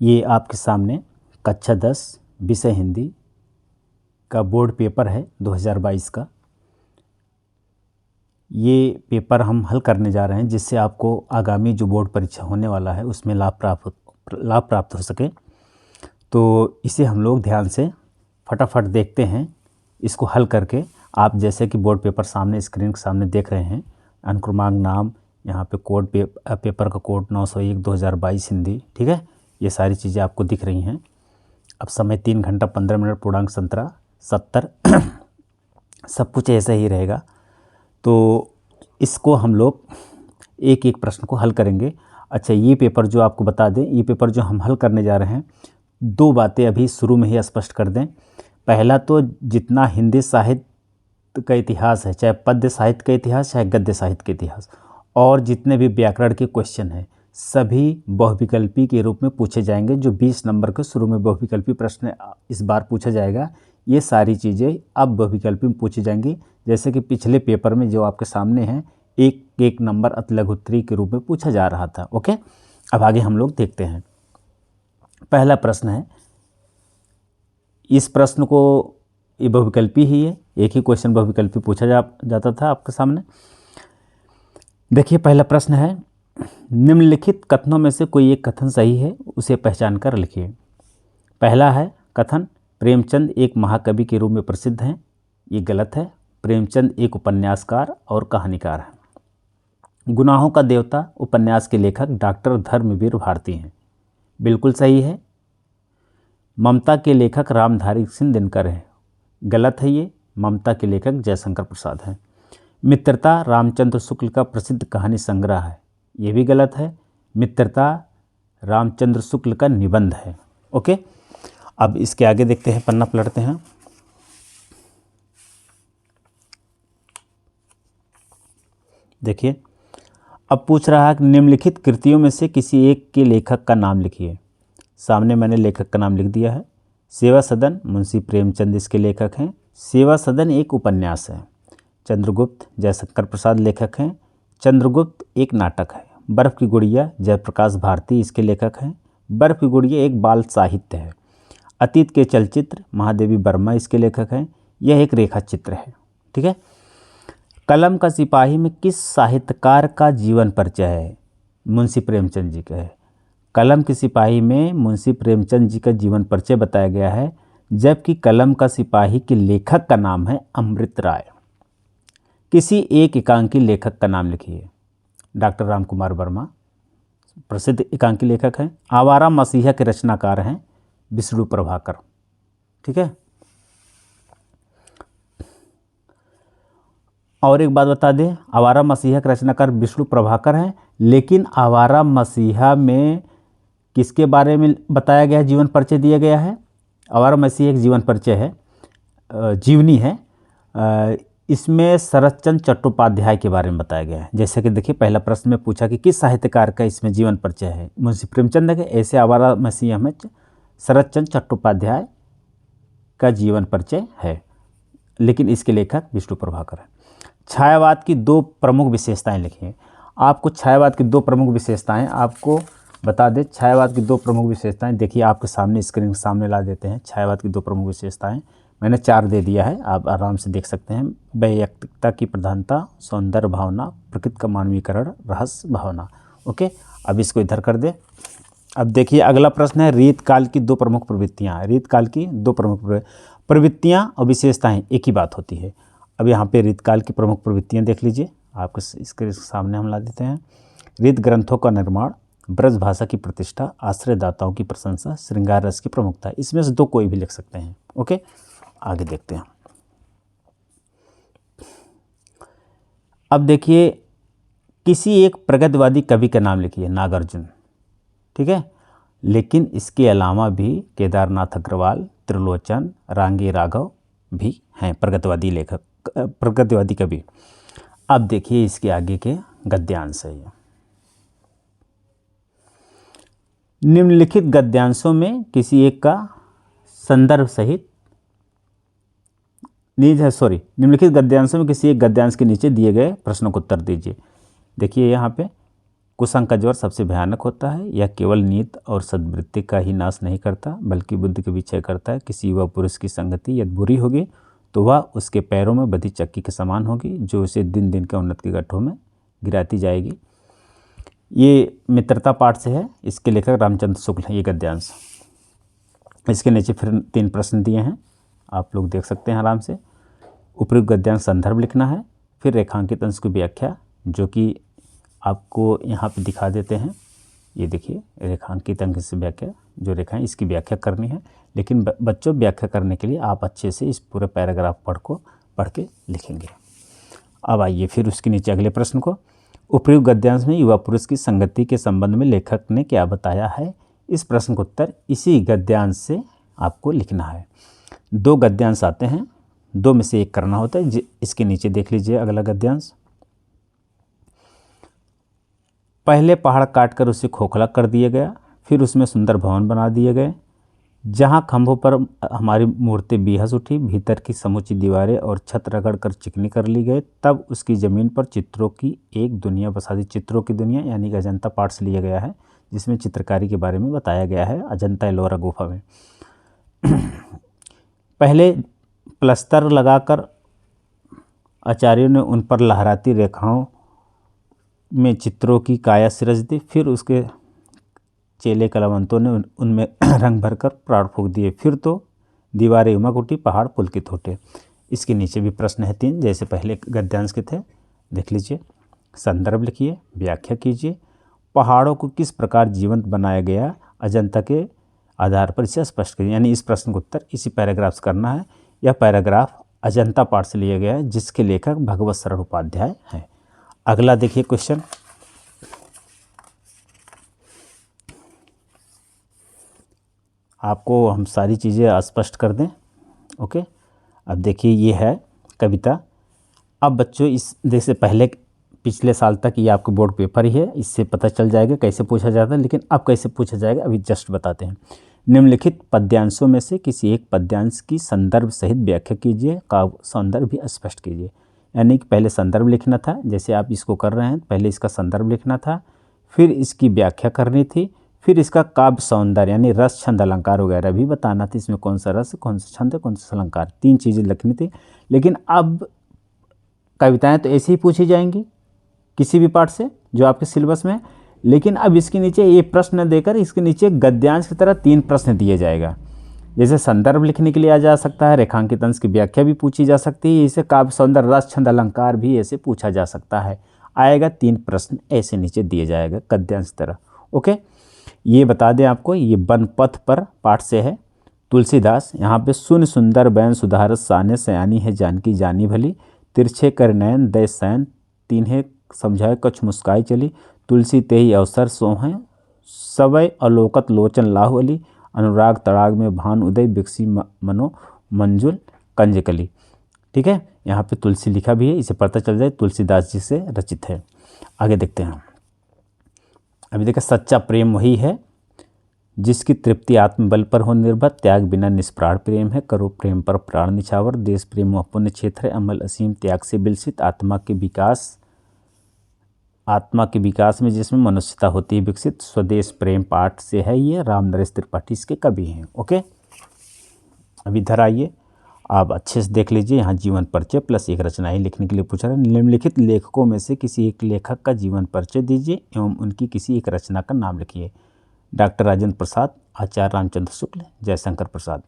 ये आपके सामने कक्षा 10 विषय हिंदी का बोर्ड पेपर है 2022 का। ये पेपर हम हल करने जा रहे हैं जिससे आपको आगामी जो बोर्ड परीक्षा होने वाला है उसमें लाभ प्राप्त हो सके। तो इसे हम लोग ध्यान से फटाफट देखते हैं इसको हल करके। आप जैसे कि बोर्ड पेपर सामने स्क्रीन के सामने देख रहे हैं, अनुक्रमांक नाम, यहाँ पे कोड पेपर का कोड 901 2022 हिंदी, ठीक है। ये सारी चीज़ें आपको दिख रही हैं। अब समय 3 घंटा 15 मिनट, पूर्णांक 70 सब कुछ ऐसा ही रहेगा। तो इसको हम लोग एक एक प्रश्न को हल करेंगे। अच्छा, ये पेपर जो आपको बता दें, ये पेपर जो हम हल करने जा रहे हैं, 2 बातें अभी शुरू में ही स्पष्ट कर दें। पहला तो जितना हिंदी साहित्य का इतिहास है, चाहे पद्य साहित्य का इतिहास चाहे गद्य साहित्य का इतिहास, और जितने भी व्याकरण के क्वेश्चन हैं सभी बहुविकल्पी के रूप में पूछे जाएंगे। जो 20 नंबर के शुरू में बहुविकल्पी प्रश्न इस बार पूछा जाएगा, ये सारी चीज़ें अब बहुविकल्पी में पूछी जाएंगी। जैसे कि पिछले पेपर में जो आपके सामने हैं, एक नंबर अतिलघुत्तरी के रूप में पूछा जा रहा था। ओके, अब आगे हम लोग देखते हैं। पहला प्रश्न है, इस प्रश्न को ये बहुविकल्पी ही है, एक ही क्वेश्चन बहुविकल्पी पूछा जाता था आपके सामने। देखिए, पहला प्रश्न है, निम्नलिखित कथनों में से कोई एक कथन सही है, उसे पहचान कर लिखिए। पहला है कथन, प्रेमचंद एक महाकवि के रूप में प्रसिद्ध हैं। ये गलत है। प्रेमचंद एक उपन्यासकार और कहानीकार हैं। गुनाहों का देवता उपन्यास के लेखक डॉक्टर धर्मवीर भारती हैं। बिल्कुल सही है। ममता के लेखक रामधारी सिंह दिनकर हैं। गलत है ये। ममता के लेखक जयशंकर प्रसाद हैं। मित्रता रामचंद्र शुक्ल का प्रसिद्ध कहानी संग्रह है। ये भी गलत है। मित्रता रामचंद्र शुक्ल का निबंध है। ओके, अब इसके आगे देखते हैं, पन्ना पलटते हैं। देखिए, अब पूछ रहा है कि निम्नलिखित कृतियों में से किसी एक के लेखक का नाम लिखिए। सामने मैंने लेखक का नाम लिख दिया है। सेवा सदन मुंशी प्रेमचंद इसके लेखक हैं। सेवा सदन एक उपन्यास है। चंद्रगुप्त जयशंकर प्रसाद लेखक हैं। चंद्रगुप्त एक नाटक है। बर्फ़ की गुड़िया जयप्रकाश भारती इसके लेखक हैं। बर्फ़ की गुड़िया एक बाल साहित्य है। अतीत के चलचित्र महादेवी वर्मा इसके लेखक हैं। यह एक रेखा चित्र है। ठीक है। कलम का सिपाही में किस साहित्यकार का जीवन परिचय है? मुंशी प्रेमचंद जी का है। कलम के सिपाही में मुंशी प्रेमचंद जी का जीवन परिचय बताया गया है, जबकि कलम का सिपाही के लेखक का नाम है अमृत राय। किसी एक एकांकी लेखक का नाम लिखिए। डॉक्टर राम कुमार वर्मा प्रसिद्ध एकांकी लेखक हैं। आवारा मसीहा के रचनाकार हैं विष्णु प्रभाकर। ठीक है। और एक बात बता दें, आवारा मसीहा के रचनाकार विष्णु प्रभाकर हैं, लेकिन आवारा मसीहा में किसके बारे में बताया गया है, जीवन परिचय दिया गया है? आवारा मसीहा एक जीवन परिचय है, जीवनी है। इसमें शरतचंद्र चट्टोपाध्याय के बारे में बताया गया है। जैसे कि देखिए, पहला प्रश्न में पूछा कि किस साहित्यकार का इसमें जीवन परिचय है, मुंशी प्रेमचंद के। ऐसे आवारा मसीहा में शरतचंद्र चट्टोपाध्याय का जीवन परिचय है, लेकिन इसके लेखक विष्णु प्रभाकर है। छायावाद की 2 प्रमुख विशेषताएं लिखिए। आपको छायावाद की 2 प्रमुख विशेषताएं आपको बता दें। छायावाद की 2 प्रमुख विशेषताएं देखिए, आपके सामने स्क्रीन के सामने ला देते हैं। छायावाद की 2 प्रमुख विशेषताएं मैंने 4 दे दिया है, आप आराम से देख सकते हैं। वैयक्तिकता की प्रधानता, सौंदर्य भावना, प्रकृति का मानवीकरण, रहस्य भावना। ओके, अब इसको इधर कर दे। अब देखिए, अगला प्रश्न है, रीतकाल की 2 प्रमुख प्रवृत्तियाँ। रीतकाल की 2 प्रमुख प्रवृत्तियाँ और विशेषताएं एक ही बात होती है। अब यहाँ पे रीतकाल की प्रमुख प्रवृत्तियाँ देख लीजिए, आपके इसके सामने हम ला देते हैं। रीत ग्रंथों का निर्माण, ब्रज भाषा की प्रतिष्ठा, आश्रयदाताओं की प्रशंसा, श्रृंगार रस की प्रमुखता। इसमें से 2 कोई भी लिख सकते हैं। ओके, आगे देखते हैं। अब देखिए, किसी एक प्रगतिवादी कवि का नाम लिखिए। नागार्जुन। ठीक है, लेकिन इसके अलावा भी केदारनाथ अग्रवाल, त्रिलोचन, रांगी राघव भी हैं प्रगतिवादी लेखक, प्रगतिवादी कवि। अब देखिए, इसके आगे के गद्यांश है। निम्नलिखित गद्यांशों में किसी एक का संदर्भ सहित निम्नलिखित गद्यांशों में किसी एक गद्यांश के नीचे दिए गए प्रश्नों को उत्तर दीजिए। देखिए, यहाँ पे कुसंग का ज्वर सबसे भयानक होता है। यह केवल नीत और सद्वृत्ति का ही नाश नहीं करता बल्कि बुद्धि का विक्षय करता है। किसी युवा पुरुष की संगति यदि बुरी होगी तो वह उसके पैरों में बधी चक्की के समान होगी जो उसे दिन दिन के उन्नति के गड्ढों में गिराती जाएगी। ये मित्रता पाठ से है। इसके लेखक रामचंद्र शुक्ल हैं। ये गद्यांश। इसके नीचे फिर 3 प्रश्न दिए हैं, आप लोग देख सकते हैं आराम से। उपयुक्त गद्यांश संदर्भ लिखना है, फिर रेखांकित अंश की व्याख्या जो कि आपको यहाँ पे दिखा देते हैं। ये देखिए रेखांकित अंश से व्याख्या, जो रेखाएं इसकी व्याख्या करनी है। लेकिन बच्चों व्याख्या करने के लिए आप अच्छे से इस पूरे पैराग्राफ पढ़ के लिखेंगे। अब आइए फिर उसके नीचे अगले प्रश्न को। उपयुक्त गद्यांश में युवा पुरुष की संगति के संबंध में लेखक ने क्या बताया है? इस प्रश्न का उत्तर इसी गद्यांश से आपको लिखना है। 2 गद्यांश आते हैं, 2 में से एक करना होता है। इसके नीचे देख लीजिए अगला गद्यांश। पहले पहाड़ काटकर उसे खोखला कर दिया गया, फिर उसमें सुंदर भवन बना दिए गए। जहाँ खंभों पर हमारी मूर्ति बेहस उठी, भीतर की समूची दीवारें और छत रगड़ कर चिकनी कर ली गई, तब उसकी ज़मीन पर चित्रों की एक दुनिया बसा दी। चित्रों की दुनिया यानी कि अजंता पाठ से लिया गया है, जिसमें चित्रकारी के बारे में बताया गया है अजंता एलोरा गुफा में। पहले प्लस्तर लगाकर आचार्यों ने उन पर लहराती रेखाओं में चित्रों की काया सिरज दी, फिर उसके चेले कलावंतों ने उनमें रंग भरकर प्राण फूंक दिए, फिर तो दीवारें उमक उठी, पहाड़ पुलकित होते। इसके नीचे भी प्रश्न है 3 जैसे पहले गद्यांश के थे, देख लीजिए। संदर्भ लिखिए, व्याख्या कीजिए। पहाड़ों को किस प्रकार जीवंत बनाया गया अजंता के आधार पर इसे स्पष्ट करिए। यानी इस प्रश्न का उत्तर इसी पैराग्राफ से करना है। यह पैराग्राफ अजंता पाठ से लिया गया है, जिसके लेखक भगवत शरण उपाध्याय हैं। अगला देखिए क्वेश्चन। आपको हम सारी चीज़ें स्पष्ट कर दें, ओके। अब देखिए ये है कविता। अब बच्चों इस जैसे पहले पिछले साल तक ये आपके बोर्ड पेपर ही है, इससे पता चल जाएगा कैसे पूछा जाता है, लेकिन अब कैसे पूछा जाएगा अभी जस्ट बताते हैं। निम्नलिखित पद्यांशों में से किसी एक पद्यांश की संदर्भ सहित व्याख्या कीजिए, काव्य सौंदर्य भी स्पष्ट कीजिए। यानी कि पहले संदर्भ लिखना था, जैसे आप इसको कर रहे हैं, पहले इसका संदर्भ लिखना था, फिर इसकी व्याख्या करनी थी, फिर इसका काव्य सौंदर्य यानी रस छंद अलंकार वगैरह भी बताना था। इसमें कौन सा रस, कौन सा छंद, कौन सा अलंकार, 3 चीज़ें लिखनी थी। लेकिन अब कविताएं तो ऐसे ही पूछी जाएंगी किसी भी पाठ से जो आपके सिलेबस में है, लेकिन अब इसके नीचे ये प्रश्न देकर इसके नीचे गद्यांश की तरह 3 प्रश्न दिए जाएगा। जैसे संदर्भ लिखने के लिए आ जा सकता है, रेखांकित अंश की व्याख्या भी पूछी जा सकती है, इसे काव्य सौंदर्य रस छंद अलंकार भी ऐसे पूछा जा सकता है। आएगा 3 प्रश्न ऐसे नीचे दिए जाएगा गद्यांश की तरह, ओके। ये बता दें आपको, ये वन पथ पर पाठ से है। तुलसीदास यहाँ पे सुन सुंदर बैन सुधारस साने सयानी है जानकी जानी भली, तिरछे कर नयन दय सैन तीन्हें समझाए कछ मुस्काई चली, तुलसी तेहि अवसर सोहें सवय अलोकत लोचन लाहु अली, अनुराग तड़ाग में भान उदय बिकसी मनो मंजुल कंजकली। ठीक है, यहाँ पे तुलसी लिखा भी है, इसे पता चल जाए तुलसीदास जी से रचित है। आगे देखते हैं। अभी देखिए, सच्चा प्रेम वही है जिसकी तृप्ति आत्मबल पर हो निर्भर, त्याग बिना निष्प्राण प्रेम है, करो प्रेम पर प्राण निछावर, देश प्रेम वह पुण्य क्षेत्र है, अमल असीम त्याग से विलसित, आत्मा के विकास में जिसमें मनुष्यता होती है विकसित, स्वदेश प्रेम पाठ से है ये, राम नरेश त्रिपाठी इसके कवि हैं। ओके, अब इधर आइए, आप अच्छे से देख लीजिए। यहाँ जीवन परिचय प्लस एक रचनाएं लिखने के लिए पूछा है। निम्नलिखित लेखकों में से किसी एक लेखक का जीवन परिचय दीजिए एवं उनकी किसी एक रचना का नाम लिखिए। डॉक्टर राजेंद्र प्रसाद, आचार्य रामचंद्र शुक्ल, जयशंकर प्रसाद।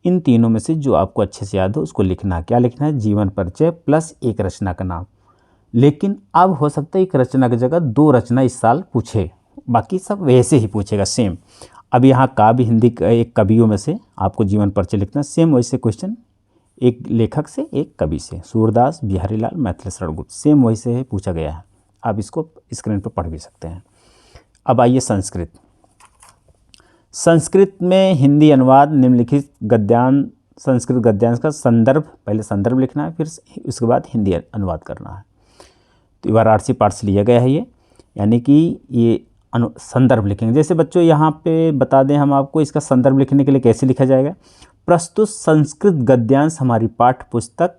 इन तीनों में से जो आपको अच्छे से याद हो उसको लिखना है। क्या लिखना है? जीवन परिचय प्लस एक रचना का नाम। लेकिन अब हो सकता है एक रचना की जगह 2 रचना इस साल पूछे, बाकी सब वैसे ही पूछेगा सेम। अब यहाँ काव्य हिंदी एक कवियों में से आपको जीवन परिचय लिखना, सेम वैसे क्वेश्चन एक लेखक से एक कवि से, सूरदास, बिहारी लाल, मैथिली गुप्त, सेम वैसे है पूछा गया है। आप इसको स्क्रीन पर पढ़ भी सकते हैं। अब आइए संस्कृत। संस्कृत में हिंदी अनुवाद निम्नलिखित गद्यांश, संस्कृत गद्यांश का संदर्भ, पहले संदर्भ लिखना है, फिर उसके बाद हिंदी अनुवाद करना है। तो वाराणसी पाठ से लिया गया है ये, यानी कि ये संदर्भ लिखेंगे। जैसे बच्चों यहाँ पे बता दें हम आपको, इसका संदर्भ लिखने के लिए कैसे लिखा जाएगा। प्रस्तुत संस्कृत गद्यांश हमारी पाठ्य पुस्तक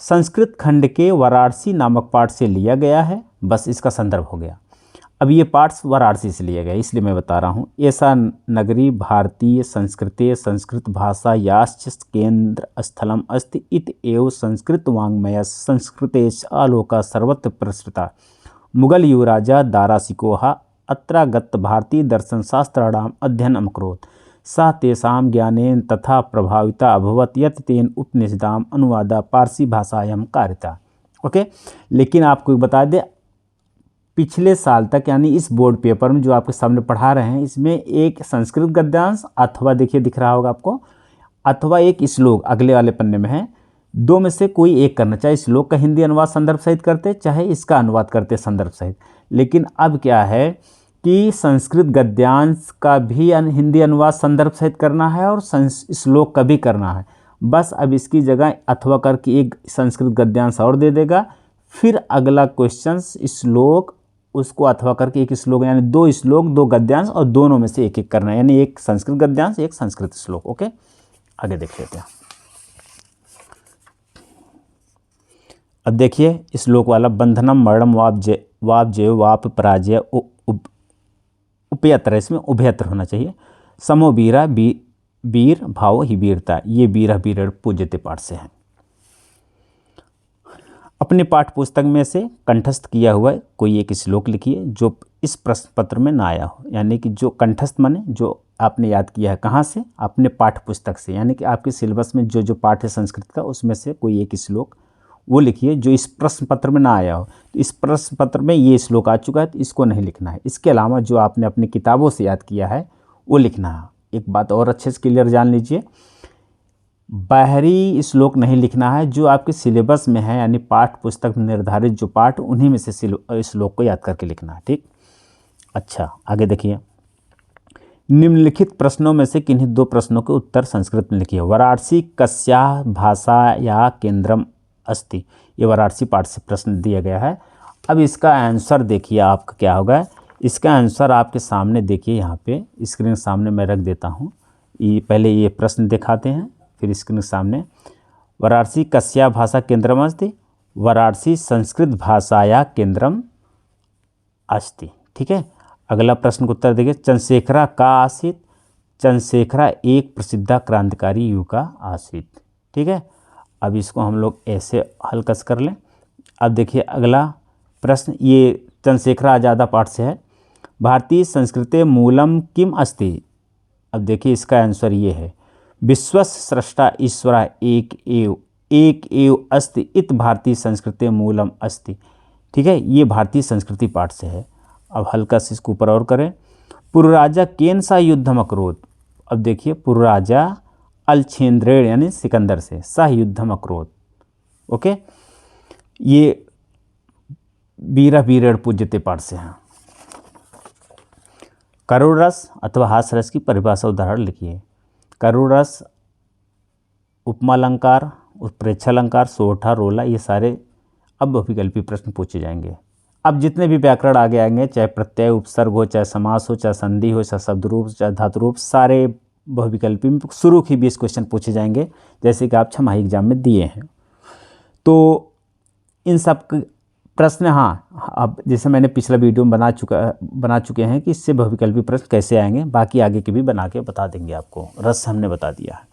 संस्कृत खंड के वाराणसी नामक पाठ से लिया गया है, बस इसका संदर्भ हो गया। अब ये पार्ट्स वाराणसी से लिए गए इसलिए मैं बता रहा हूँ। ऐसा नगरी भारतीय संस्कृते संस्कृत भाषा याश्च केंद्र स्थलम अस्ति इत एव संस्कृत वाङ्मय संस्कृतेश आलोका सर्वत्र प्रसृता मुगल युवराजा दारासिकोहा अत्रागत भारतीय दर्शनशास्त्राणाम् अध्ययनम् अकरोत् सः तेषां ज्ञानेन तथा प्रभाविता अभवत् यत् तेन उपनिषदाम् अनुवादा पारसी भाषायां कारिता। ओके, लेकिन आपको बता दें पिछले साल तक यानी इस बोर्ड पेपर में जो आपके सामने पढ़ा रहे हैं इसमें एक संस्कृत गद्यांश अथवा देखिए दिख रहा होगा आपको, अथवा एक श्लोक अगले वाले पन्ने में है, दो में से कोई एक करना, चाहे श्लोक का हिंदी अनुवाद संदर्भ सहित करते चाहे इसका अनुवाद करते संदर्भ सहित। लेकिन अब क्या है कि संस्कृत गद्यांश का भी हिंदी अनुवाद संदर्भ सहित करना है और श्लोक का भी करना है। बस अब इसकी जगह अथवा करके एक संस्कृत गद्यांश और दे देगा, फिर अगला क्वेश्चन श्लोक उसको अथवा करके एक श्लोक यानी दो श्लोक दो गद्यांश और दोनों में से एक एक करना है, यानी एक संस्कृत गद्यांश एक संस्कृत श्लोक। ओके, आगे देख लेते हैं। अब देखिए श्लोक वाला बंधनम मरणम वाप जय वाप पराजय उभयत्र, इसमें उभयत्र होना चाहिए। समो वीरा वीर भाव ही वीरता, ये वीरा वीर पूज्यते पाठ से है। अपने पाठ पुस्तक में से कंठस्थ किया हुआ कोई एक श्लोक लिखिए जो इस प्रश्न पत्र में ना आया हो, यानी कि जो कंठस्थ माने जो आपने याद किया है कहाँ से, अपने पाठ पुस्तक से, यानी कि आपके सिलेबस में जो जो पाठ है संस्कृत का उसमें से कोई एक श्लोक वो लिखिए जो इस प्रश्न पत्र में ना आया हो। तो इस प्रश्न पत्र में ये श्लोक आ चुका है तो इसको नहीं लिखना है, इसके अलावा जो आपने अपनी किताबों से याद किया है वो लिखना है। एक बात और अच्छे से क्लियर जान लीजिए, बाहरी श्लोक नहीं लिखना है, जो आपके सिलेबस में है यानी पाठ पुस्तक में निर्धारित जो पाठ उन्हीं में से श्लोक को याद करके लिखना है। ठीक, अच्छा आगे देखिए। निम्नलिखित प्रश्नों में से किन्हीं दो प्रश्नों के उत्तर संस्कृत में लिखिए। वाराणसी कस्याः भाषायाः केंद्रम अस्ति, ये वाराणसी पाठ से प्रश्न दिया गया है। अब इसका आंसर देखिए आपका क्या होगा, इसका आंसर आपके सामने देखिए, यहाँ पे स्क्रीन सामने मैं रख देता हूँ। ये पहले ये प्रश्न दिखाते हैं फिर स्क्रीन सामने। वाराणसी कस्याः भाषा केंद्रम अस्ति, वाराणसी संस्कृत भाषाया केंद्रम अस्ति। ठीक है, अगला प्रश्न का उत्तर देखिए। चंद्रशेखरा का आसीत, चंद्रशेखरा एक प्रसिद्ध क्रांतिकारी युवका आसीत। ठीक है, अब इसको हम लोग ऐसे हल कस कर लें। अब देखिए अगला प्रश्न, ये चंद्रशेखरा आजादा पाठ से है। भारतीय संस्कृते मूलम किम अस्ति, अब देखिए इसका आंसर ये है विश्वस्य स्रष्टा ईश्वरा एक एव अस्ति इत भारतीय संस्कृते मूलम अस्ति। ठीक है, ये भारतीय संस्कृति पाठ से है। अब हल्का से इसको ऊपर और करें। पूर्व राजा केन सा युद्धम अकरोत, अब देखिए पूर्व राजा अलछेंद्रेण यानी सिकंदर से सह युद्धम अकरोत। ओके, ये वीरा वीरेण पूज्यते पाठ से हैं। करुण रस अथवा हास्य रस की परिभाषा उदाहरण लिखिए। करुण रस उपमा अलंकार उत्प्रेक्षा अलंकार सोठा रोला, ये सारे अब बहुविकल्पी प्रश्न पूछे जाएंगे। अब जितने भी व्याकरण आगे आएंगे, चाहे प्रत्यय उपसर्ग हो, चाहे समास हो, चाहे संधि हो, चाहे शब्द रूप, चाहे धातु रूप, सारे बहुविकल्पी में शुरू ही 20 क्वेश्चन पूछे जाएंगे जैसे कि आप छमाही एग्जाम में दिए हैं। तो इन सब प्रश्न, हाँ अब जैसे मैंने पिछला वीडियो में बना चुके हैं कि इससे बहुविकल्पी प्रश्न कैसे आएंगे, बाकी आगे के भी बना के बता देंगे आपको, रस हमने बता दिया है।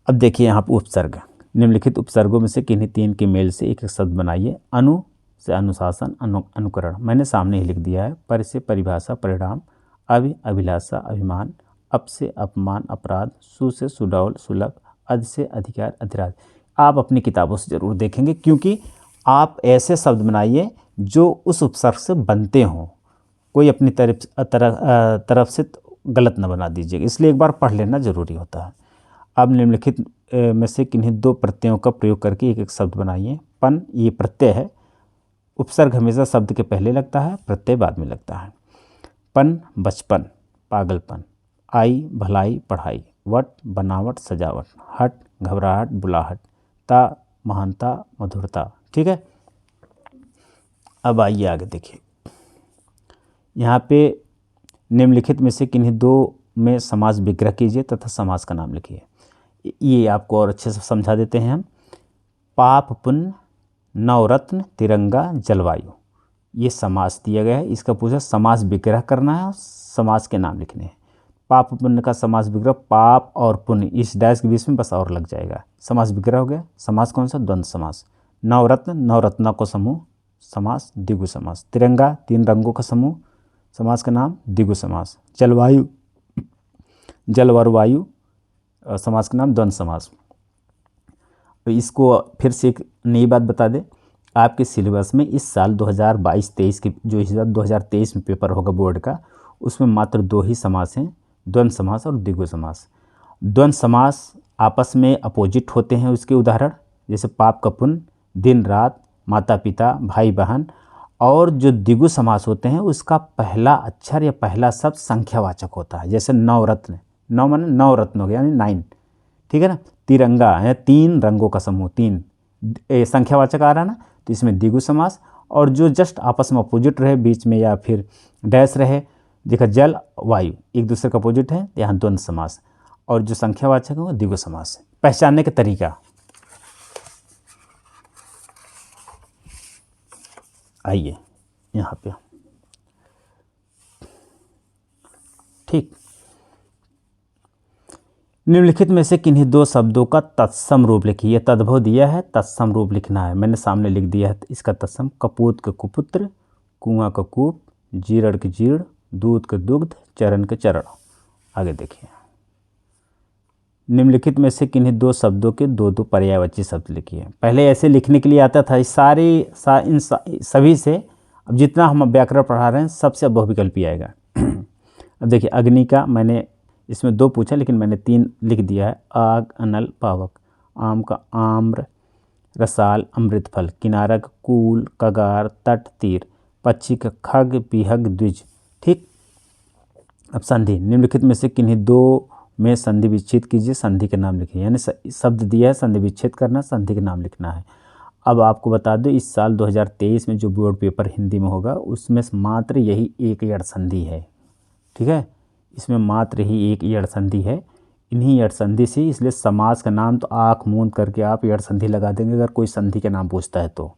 अब देखिए यहाँ पर उपसर्ग, निम्नलिखित उपसर्गों में से किन्हीं तीन के मेल से एक एक शब्द बनाइए। अनु से अनुशासन अनुकरण, मैंने सामने ही लिख दिया है। पर से परिभाषा परिणाम, अभिलाषा अभिमान, अप से अपमान अपराध, सु से सुडौल सुलभ, अध से अधिकार अधिराज। आप अपनी किताबों से ज़रूर देखेंगे क्योंकि आप ऐसे शब्द बनाइए जो उस उपसर्ग से बनते हों, कोई अपनी तरफ से गलत न बना दीजिएगा, इसलिए एक बार पढ़ लेना ज़रूरी होता है। अब निम्नलिखित में से किन्हीं दो प्रत्ययों का प्रयोग करके एक एक शब्द बनाइए। पन, ये प्रत्यय है, उपसर्ग हमेशा शब्द के पहले लगता है, प्रत्यय बाद में लगता है। पन बचपन पागलपन, आई भलाई पढ़ाई, वट बनावट सजावट, हट घबराहट बुलाहट, ता महानता मधुरता। ठीक है, अब आइए आगे देखिए। यहाँ पे निम्नलिखित में से किन्हीं दो में समास विग्रह कीजिए तथा समास का नाम लिखिए। ये आपको और अच्छे से समझा देते हैं हम। पाप पुण्य नवरत्न तिरंगा जलवायु, ये समास दिया गया है। इसका पूछा समास विग्रह करना है और समास के नाम लिखने हैं। पाप पुण्य का समास विग्रह, पाप और पुण्य इस डैश के बीच में बस और लग जाएगा। समास विग्रह हो गया। समास कौन सा? द्वंद्व समास। नवरत्न, नवरत्ना को समूह, समास द्विगु समास। तिरंगा, तीन रंगों का समूह, समास का नाम द्विगु समास। जलवायु, जल और वायु, समास का नाम द्वंद्व समास। इसको फिर से एक नई बात बता दें, आपके सिलेबस में इस साल 2022-23 के जो इस बार 2023 में पेपर होगा बोर्ड का, उसमें मात्र 2 ही समास हैं, द्वंद्व समास और द्विगु समास। द्वंद्व समास आपस में अपोजिट होते हैं। उसके उदाहरण जैसे पाप का पुण्य, दिन रात, माता पिता, भाई बहन। और जो द्विगु समास होते हैं उसका पहला अक्षर या पहला शब्द संख्यावाचक होता है। जैसे नवरत्न, नौ माने नवरत्न हो गया यानी 9, ठीक है ना। तिरंगा है तीन रंगों का समूह, 3 संख्यावाचक आ रहा ना, तो इसमें द्विगु समास। और जो जस्ट आपस में अपोजिट रहे बीच में या फिर डैश रहे, देखा जल वायु एक दूसरे का अपोजिट है, यहाँ द्वंद्व समास। और जो संख्यावाचक है वो द्विगु समास है। पहचानने का तरीका, आइए यहाँ पे, ठीक। निम्नलिखित में से किन्हीं 2 शब्दों का तत्सम रूप लिखिए। तद्भव दिया है, तत्सम रूप लिखना है। मैंने सामने लिख दिया है इसका तत्सम। कपूत का कुपुत्र, कुआं का कूप, जीरण के जीर्ण, दूध का दुग्ध, चरण के चरण। आगे देखिए, निम्नलिखित में से किन्हीं 2 शब्दों के 2-2 पर्यायवाची शब्द लिखिए। पहले ऐसे लिखने के लिए आता था, इन सभी से अब जितना हम व्याकरण पढ़ा रहे हैं सबसे बहुविकल्पी आएगा। अब देखिए, अग्नि का मैंने इसमें 2 पूछा लेकिन मैंने 3 लिख दिया है। आग, अनल, पावक। आम का आम्र, रसाल, अमृत फल। किनारा का कूल, कगार, तट, तीर। पक्षी का खग, पिहग, द्विज। ठीक। अब संधि, निम्नलिखित में से किन्हीं 2 में संधि विच्छेद कीजिए, संधि के नाम लिखिए। यानी शब्द दिया है, संधि विच्छेद करना, संधि के नाम लिखना है। अब आपको बता दो, इस साल 2023 में जो बोर्ड पेपर हिंदी में होगा उसमें मात्र यही एक यड़ संधि है, ठीक है। इसमें मात्र ही एक यड़ संधि है। इन्हीं यड़ संधि से, इसलिए समास का नाम तो आँख मूंद करके आप यड़ संधि लगा देंगे अगर कोई संधि के नाम पूछता है तो।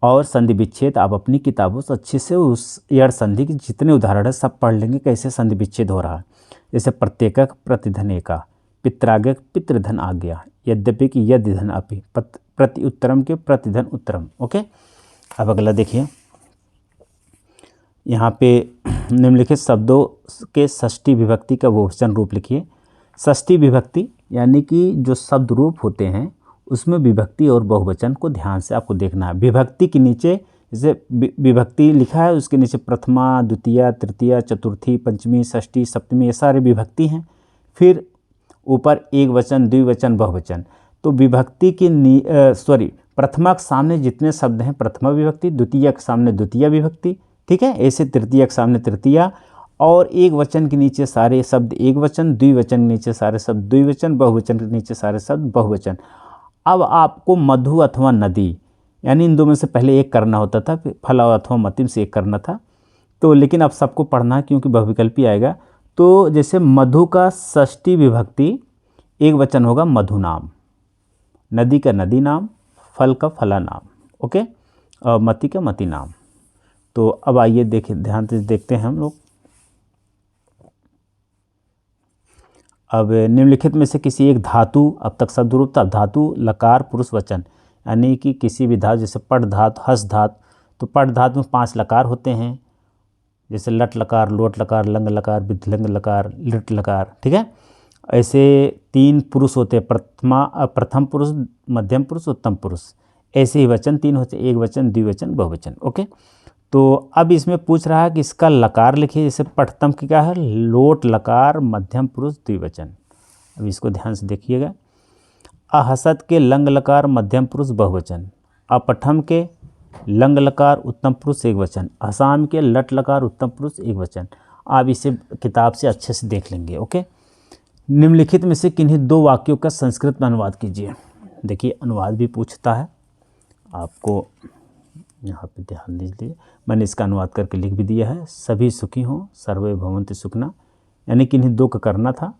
और संधि विच्छेद आप अपनी किताबों से अच्छे से उस यड़ संधि के जितने उदाहरण है सब पढ़ लेंगे, कैसे संधि विच्छेद हो रहा है। जैसे प्रत्येकक प्रतिधन एका, पित्रागक पितृधन आज्ञा, यद्यपि कि यद्यधन अपि, प्रति उत्तरम के प्रतिधन उत्तरम। ओके। अब अगला देखिए, यहाँ पे निम्नलिखित शब्दों के षष्ठी विभक्ति का बहुवचन रूप लिखिए। षष्ठी विभक्ति यानी कि जो शब्द रूप होते हैं उसमें विभक्ति और बहुवचन को ध्यान से आपको देखना है। विभक्ति के नीचे जैसे विभक्ति लिखा है उसके नीचे प्रथमा, द्वितीय, तृतीय, चतुर्थी, पंचमी, षष्ठी, सप्तमी, ये सारे विभक्ति हैं। फिर ऊपर एक वचन, द्विवचन, बहुवचन। तो विभक्ति की प्रथमा के सामने जितने शब्द हैं प्रथमा विभक्ति, द्वितीय के सामने द्वितीय विभक्ति, ठीक है। ऐसे तृतीय के सामने तृतीया, और एक वचन के नीचे सारे शब्द एक वचन, द्विवचन के नीचे सारे शब्द द्विवचन, बहुवचन के नीचे सारे शब्द बहुवचन। अब आपको मधु अथवा नदी यानी इन 2 में से पहले एक करना होता था, फल अथवा मतिम से एक करना था। तो लेकिन अब सबको पढ़ना है क्योंकि बहुविकल्पी आएगा। तो जैसे मधु का षष्ठी विभक्ति एक वचन होगा मधु नाम, नदी का नदी नाम, फल का फला नाम, ओके, और मति का मति नाम। तो अब आइए देखिए, ध्यान से देखते हैं हम लोग। अब निम्नलिखित में से किसी एक धातु, अब तक शब्द रूप था धातु, लकार, पुरुष वचन, यानी कि किसी भी धातु, जैसे पट धातु, हस धातु। तो पट धातु में 5 लकार होते हैं, जैसे लट लकार, लोट लकार, लंग लकार, विधलिंग लकार, लिट लकार, ठीक है। ऐसे 3 पुरुष होते हैं, प्रथम पुरुष, मध्यम पुरुष, उत्तम पुरुष। ऐसे ही वचन 3 होते हैं, एक वचन, द्विवचन, बहुवचन, ओके। तो अब इसमें पूछ रहा है कि इसका लकार लिखिए। जैसे पठतम की क्या है, लोट लकार, मध्यम पुरुष, द्विवचन। अब इसको ध्यान से देखिएगा। अहसत के लंग लकार, मध्यम पुरुष, बहुवचन। अपठम के लंग लकार, उत्तम पुरुष, एक वचन। असाम के लट लकार, उत्तम पुरुष, एक वचन। आप इसे किताब से अच्छे से देख लेंगे, ओके। निम्नलिखित में से किन्हीं 2 वाक्यों का संस्कृत में अनुवाद कीजिए। देखिए, अनुवाद भी पूछता है आपको, यहाँ पे ध्यान दीजिए। मैंने इसका अनुवाद करके लिख भी दिया है। सभी सुखी हों, सर्वे भवन्तु सुखिनः, यानी किन्हीं 2 का करना था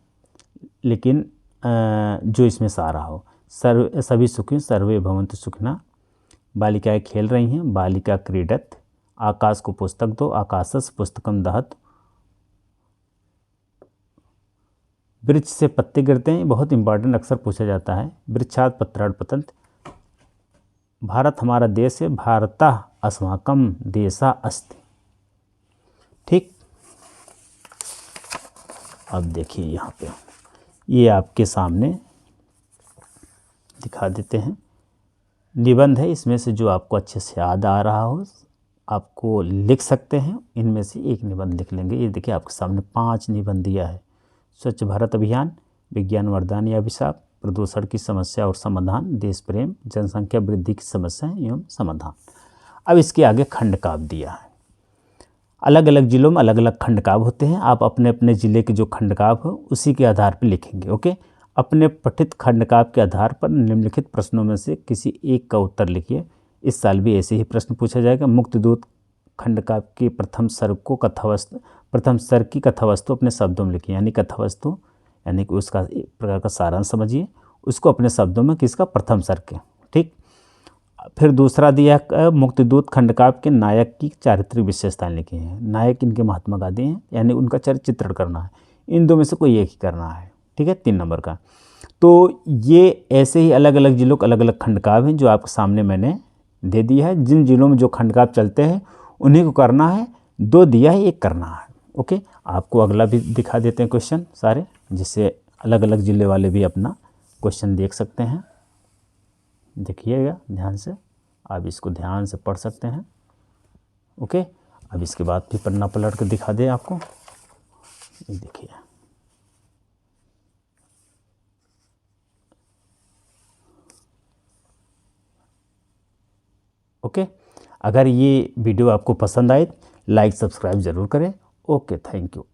लेकिन जो इसमें सारा हो। सभी सुखी, सर्वे भवन्तु सुखिनः। बालिकाएं खेल रही हैं, बालिका क्रीडत। आकाश को पुस्तक दो, आकाशस पुस्तकम दहत। वृक्ष से पत्ते गिरते हैं, बहुत इंपॉर्टेंट अक्सर पूछा जाता है। वृक्षात पत्राण पतंत। भारत हमारा देश है, भारतः अस्माकं देशः अस्ति। ठीक, अब देखिए यहाँ पे ये आपके सामने दिखा देते हैं। निबंध है, इसमें से जो आपको अच्छे से याद आ रहा हो आपको लिख सकते हैं। इनमें से एक निबंध लिख लेंगे। ये देखिए आपके सामने 5 निबंध दिया है। स्वच्छ भारत अभियान, विज्ञान वरदान या अभिशाप, प्रदूषण की समस्या और समाधान, देश प्रेम, जनसंख्या वृद्धि की समस्या एवं समाधान। अब इसके आगे खंडकाव्य दिया है। अलग अलग जिलों में अलग अलग खंडकाव्य होते हैं। आप अपने अपने ज़िले के जो खंडकाव्य हो उसी के आधार पर लिखेंगे। ओके, अपने पठित खंडकाव्य के आधार पर निम्नलिखित प्रश्नों में से किसी एक का उत्तर लिखिए। इस साल भी ऐसे ही प्रश्न पूछा जाएगा। मुक्तिदूत खंडकाव्य के प्रथम सर्ग को कथावस्तु, प्रथम सर्ग की कथावस्तु अपने शब्दों में लिखिए। यानी कथावस्तु यानी कि उसका एक प्रकार का सारांश समझिए, उसको अपने शब्दों में किसका, प्रथम सर्ग के। ठीक, फिर दूसरा दिया मुक्तिदूत खंडकाव्य के नायक की चारित्रिक विशेषताएं लिखी हैं। नायक इनके महात्मा गांधी हैं, यानी उनका चरित्र चित्रण करना है। इन दो में से कोई एक ही करना है। ठीक है, 3 नंबर का। तो ये ऐसे ही अलग अलग जिलों के अलग अलग खंडकाव्य हैं जो आपके सामने मैंने दे दिया है। जिन जिलों में जो खंडकाव्य चलते हैं उन्हीं को करना है। 2 दिया है, 1 करना है। ओके, आपको अगला भी दिखा देते हैं क्वेश्चन सारे, जिससे अलग अलग जिले वाले भी अपना क्वेश्चन देख सकते हैं। देखिएगा ध्यान से, आप इसको ध्यान से पढ़ सकते हैं। ओके, अब इसके बाद भी पन्ना पलट कर दिखा दे आपको। ये देखिए, ओके, अगर ये वीडियो आपको पसंद आए लाइक सब्सक्राइब ज़रूर करें। Okay, thank you.